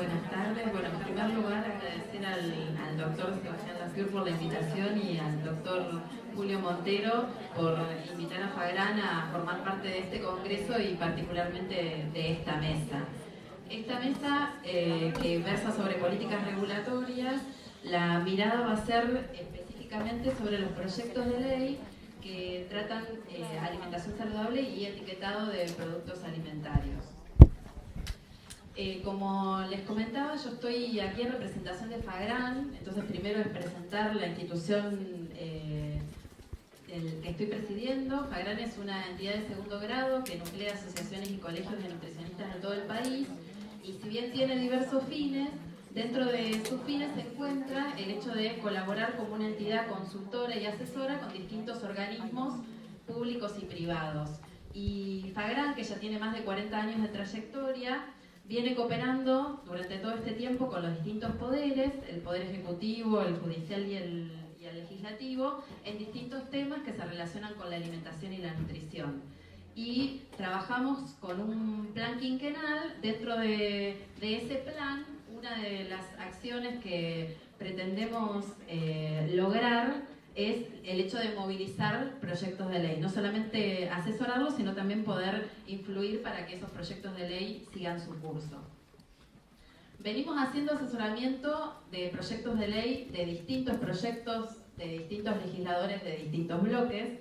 Buenas tardes. Bueno, en primer lugar agradecer al doctor Sebastián Lafiur por la invitación y al doctor Julio Montero por invitar a Fagran a formar parte de este congreso y particularmente de esta mesa. Esta mesa que versa sobre políticas regulatorias, la mirada va a ser específicamente sobre los proyectos de ley que tratan alimentación saludable y etiquetado de productos alimentarios. Como les comentaba, yo estoy aquí en representación de Fagran, entonces primero es presentar la institución que estoy presidiendo. Fagran es una entidad de segundo grado que nuclea asociaciones y colegios de nutricionistas de todo el país, y si bien tiene diversos fines, dentro de sus fines se encuentra el hecho de colaborar como una entidad consultora y asesora con distintos organismos públicos y privados. Y Fagran, que ya tiene más de 40 años de trayectoria, viene cooperando durante todo este tiempo con los distintos poderes, el poder ejecutivo, el judicial y el legislativo, en distintos temas que se relacionan con la alimentación y la nutrición. Y trabajamos con un plan quinquenal. Dentro de ese plan, una de las acciones que pretendemos lograr es el hecho de movilizar proyectos de ley, no solamente asesorarlos, sino también poder influir para que esos proyectos de ley sigan su curso. Venimos haciendo asesoramiento de proyectos de ley, de distintos proyectos, de distintos legisladores, de distintos bloques,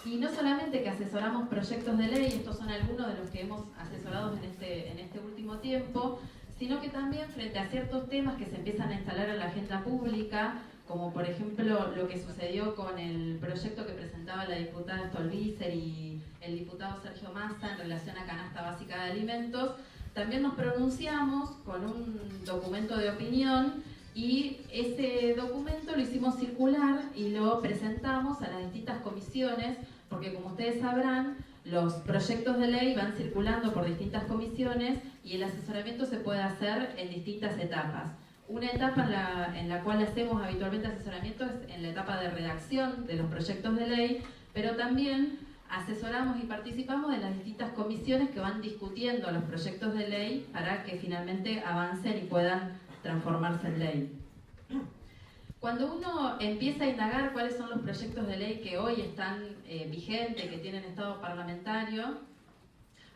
y no solamente que asesoramos proyectos de ley, estos son algunos de los que hemos asesorado en este último tiempo, sino que también frente a ciertos temas que se empiezan a instalar en la agenda pública, como por ejemplo lo que sucedió con el proyecto que presentaba la diputada Stolbizer y el diputado Sergio Massa en relación a canasta básica de alimentos, también nos pronunciamos con un documento de opinión, y ese documento lo hicimos circular y lo presentamos a las distintas comisiones, porque como ustedes sabrán, los proyectos de ley van circulando por distintas comisiones y el asesoramiento se puede hacer en distintas etapas. Una etapa en la cual hacemos habitualmente asesoramiento es en la etapa de redacción de los proyectos de ley, pero también asesoramos y participamos de las distintas comisiones que van discutiendo los proyectos de ley para que finalmente avancen y puedan transformarse en ley. Cuando uno empieza a indagar cuáles son los proyectos de ley que hoy están vigentes, que tienen estado parlamentario,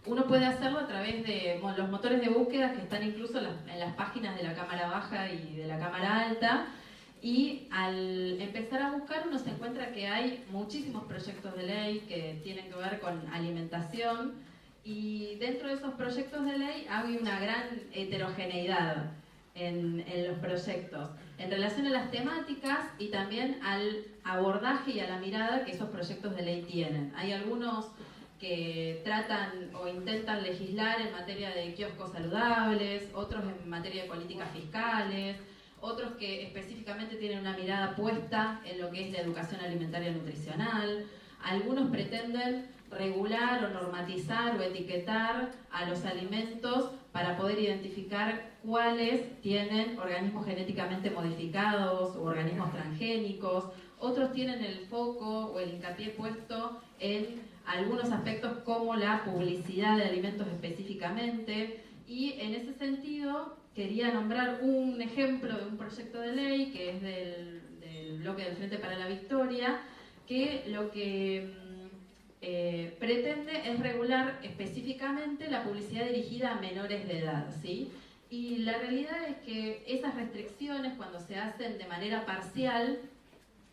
uno puede hacerlo a través de los motores de búsqueda que están incluso en las páginas de la Cámara Baja y de la Cámara Alta, y al empezar a buscar uno se encuentra que hay muchísimos proyectos de ley que tienen que ver con alimentación, y dentro de esos proyectos de ley hay una gran heterogeneidad en los proyectos en relación a las temáticas y también al abordaje y a la mirada que esos proyectos de ley tienen. Hay algunos que tratan o intentan legislar en materia de kioscos saludables, otros en materia de políticas fiscales, otros que específicamente tienen una mirada puesta en lo que es la educación alimentaria y nutricional. Algunos pretenden regular o normatizar o etiquetar a los alimentos para poder identificar cuáles tienen organismos genéticamente modificados o organismos transgénicos. Otros tienen el foco o el hincapié puesto en algunos aspectos como la publicidad de alimentos específicamente, y en ese sentido quería nombrar un ejemplo de un proyecto de ley que es del bloque del Frente para la Victoria, que lo que pretende es regular específicamente la publicidad dirigida a menores de edad, ¿sí? Y la realidad es que esas restricciones, cuando se hacen de manera parcial,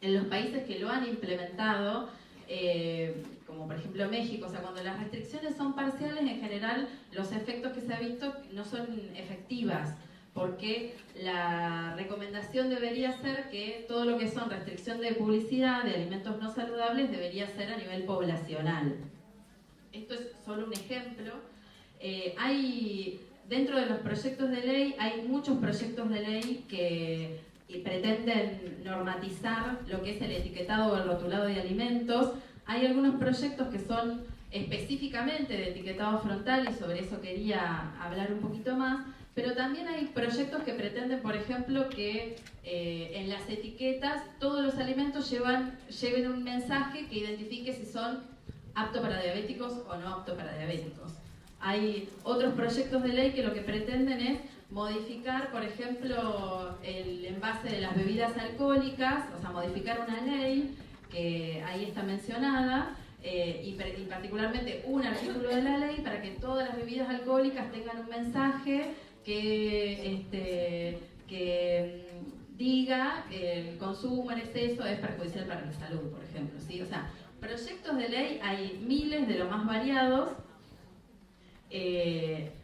en los países que lo han implementado, como por ejemplo México, o sea, cuando las restricciones son parciales, en general los efectos que se ha visto no son efectivas, porque la recomendación debería ser que todo lo que son restricción de publicidad de alimentos no saludables debería ser a nivel poblacional. Esto es solo un ejemplo. Dentro de los proyectos de ley hay muchos proyectos de ley que pretenden normatizar lo que es el etiquetado o el rotulado de alimentos. Hay algunos proyectos que son específicamente de etiquetado frontal, y sobre eso quería hablar un poquito más, pero también hay proyectos que pretenden, por ejemplo, que en las etiquetas todos los alimentos lleven un mensaje que identifique si son aptos para diabéticos o no aptos para diabéticos. Hay otros proyectos de ley que lo que pretenden es modificar, por ejemplo, el envase de las bebidas alcohólicas, o sea, modificar una ley que ahí está mencionada, y particularmente un artículo de la ley para que todas las bebidas alcohólicas tengan un mensaje que diga que el consumo en exceso es perjudicial para la salud, por ejemplo, ¿sí? O sea, proyectos de ley hay miles de los más variados.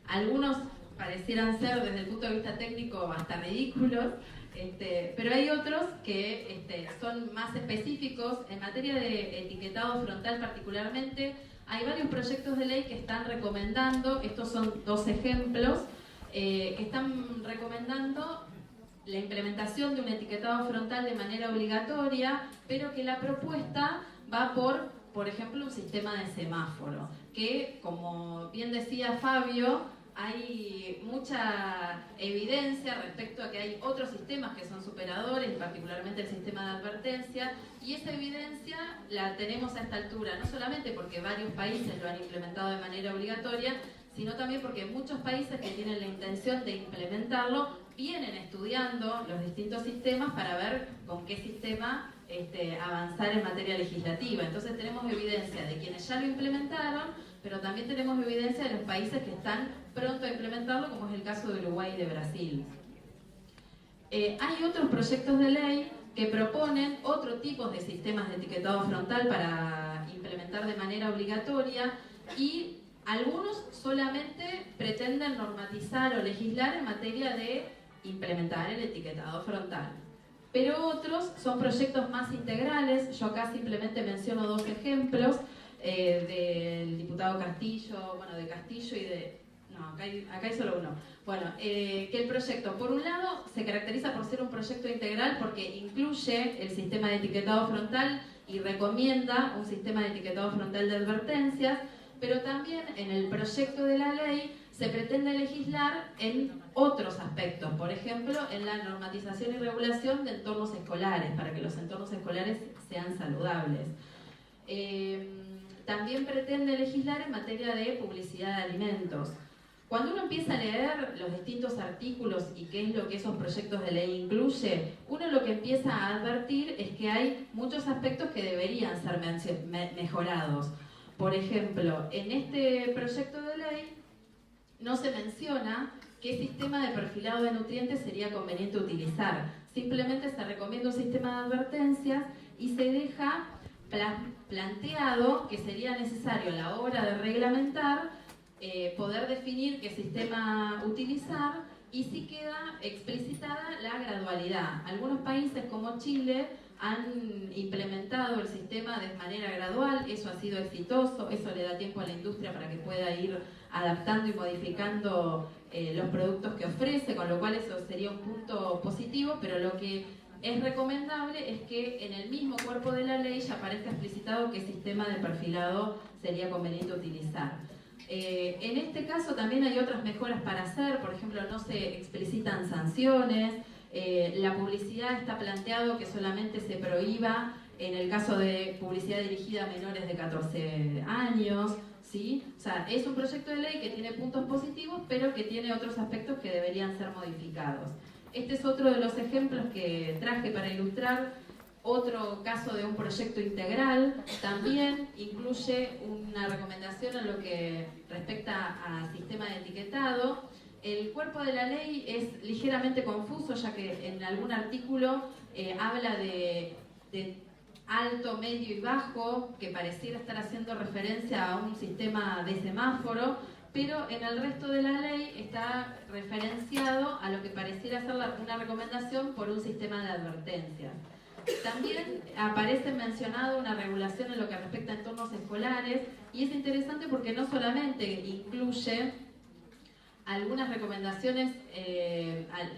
Algunos parecieran ser desde el punto de vista técnico hasta ridículos, pero hay otros que son más específicos. En materia de etiquetado frontal particularmente, hay varios proyectos de ley que están recomendando, estos son 2 ejemplos, que están recomendando la implementación de un etiquetado frontal de manera obligatoria, pero que la propuesta va por ejemplo, un sistema de semáforo, que, como bien decía Fabio, hay mucha evidencia respecto a que hay otros sistemas que son superadores, particularmente el sistema de advertencia, y esa evidencia la tenemos a esta altura, no solamente porque varios países lo han implementado de manera obligatoria, sino también porque muchos países que tienen la intención de implementarlo vienen estudiando los distintos sistemas para ver con qué sistema avanzar en materia legislativa. Entonces tenemos evidencia de quienes ya lo implementaron, pero también tenemos evidencia de los países que están pronto a implementarlo, como es el caso de Uruguay y de Brasil. Hay otros proyectos de ley que proponen otro tipo de sistemas de etiquetado frontal para implementar de manera obligatoria, y algunos solamente pretenden normatizar o legislar en materia de implementar el etiquetado frontal. Pero otros son proyectos más integrales. Yo acá simplemente menciono 2 ejemplos del diputado Castillo, bueno, de Castillo y de... No, acá hay solo uno. Bueno, que el proyecto, por un lado, se caracteriza por ser un proyecto integral porque incluye el sistema de etiquetado frontal y recomienda un sistema de etiquetado frontal de advertencias, pero también en el proyecto de la ley se pretende legislar en otros aspectos, por ejemplo, en la normatización y regulación de entornos escolares, para que los entornos escolares sean saludables. También pretende legislar en materia de publicidad de alimentos. Cuando uno empieza a leer los distintos artículos y qué es lo que esos proyectos de ley incluye, uno lo que empieza a advertir es que hay muchos aspectos que deberían ser mejorados. Por ejemplo, en este proyecto de ley no se menciona qué sistema de perfilado de nutrientes sería conveniente utilizar. Simplemente se recomienda un sistema de advertencias y se deja planteado que sería necesario a la hora de reglamentar poder definir qué sistema utilizar, y sí queda explicitada la gradualidad. Algunos países como Chile han implementado el sistema de manera gradual, eso ha sido exitoso, eso le da tiempo a la industria para que pueda ir adaptando y modificando los productos que ofrece, con lo cual eso sería un punto positivo, pero lo que es recomendable es que en el mismo cuerpo de la ley ya aparezca explicitado qué sistema de perfilado sería conveniente utilizar. En este caso también hay otras mejoras para hacer, por ejemplo, no se explicitan sanciones. La publicidad está planteado que solamente se prohíba en el caso de publicidad dirigida a menores de 14 años, ¿sí? O sea, es un proyecto de ley que tiene puntos positivos, pero que tiene otros aspectos que deberían ser modificados. Este es otro de los ejemplos que traje para ilustrar. Otro caso de un proyecto integral también incluye una recomendación en lo que respecta a sistema de etiquetado. El cuerpo de la ley es ligeramente confuso, ya que en algún artículo habla de alto, medio y bajo, que pareciera estar haciendo referencia a un sistema de semáforo, pero en el resto de la ley está referenciado a lo que pareciera ser una recomendación por un sistema de advertencias. También aparece mencionado una regulación en lo que respecta a entornos escolares, y es interesante porque no solamente incluye algunas recomendaciones,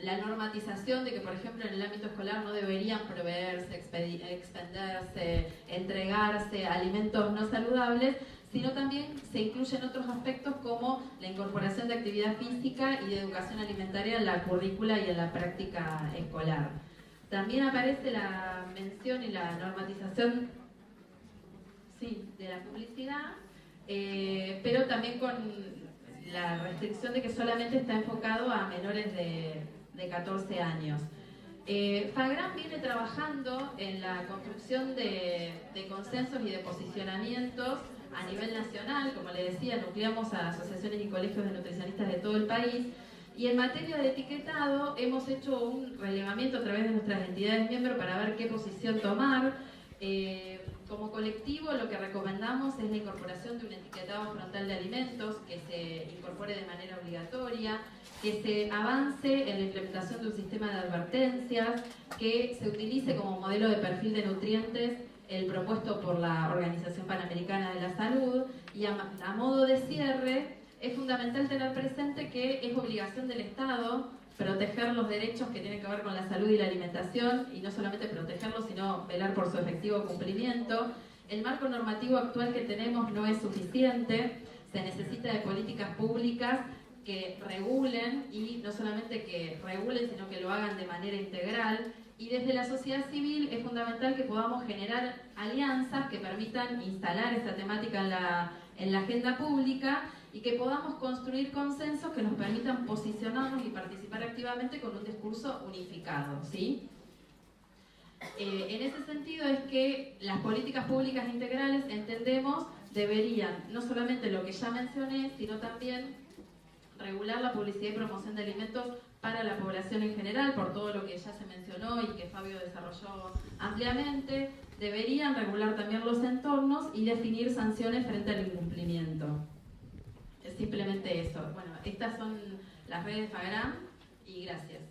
la normatización de que, por ejemplo, en el ámbito escolar no deberían proveerse, expenderse, entregarse alimentos no saludables, sino también se incluyen otros aspectos como la incorporación de actividad física y de educación alimentaria en la currícula y en la práctica escolar. También aparece la mención y la normatización, sí, de la publicidad, pero también la restricción de que solamente está enfocado a menores de 14 años. FAGRAN viene trabajando en la construcción de consensos y de posicionamientos a nivel nacional. Como le decía, nucleamos a asociaciones y colegios de nutricionistas de todo el país. Y en materia de etiquetado hemos hecho un relevamiento a través de nuestras entidades miembros para ver qué posición tomar. Como colectivo lo que recomendamos es la incorporación de un etiquetado frontal de alimentos que se incorpore de manera obligatoria, que se avance en la implementación de un sistema de advertencias, que se utilice como modelo de perfil de nutrientes el propuesto por la Organización Panamericana de la Salud, y a modo de cierre es fundamental tener presente que es obligación del Estado proteger los derechos que tienen que ver con la salud y la alimentación, y no solamente protegerlos, sino velar por su efectivo cumplimiento. El marco normativo actual que tenemos no es suficiente, se necesita de políticas públicas que regulen, y no solamente que regulen, sino que lo hagan de manera integral. Y desde la sociedad civil es fundamental que podamos generar alianzas que permitan instalar esta temática en la agenda pública, y que podamos construir consensos que nos permitan posicionarnos y participar activamente con un discurso unificado, ¿sí? En ese sentido es que las políticas públicas integrales, entendemos, deberían, no solamente lo que ya mencioné, sino también regular la publicidad y promoción de alimentos para la población en general, por todo lo que ya se mencionó y que Fabio desarrolló ampliamente. Deberían regular también los entornos y definir sanciones frente al incumplimiento. Es simplemente eso. Bueno, estas son las redes FAGRAN, y gracias.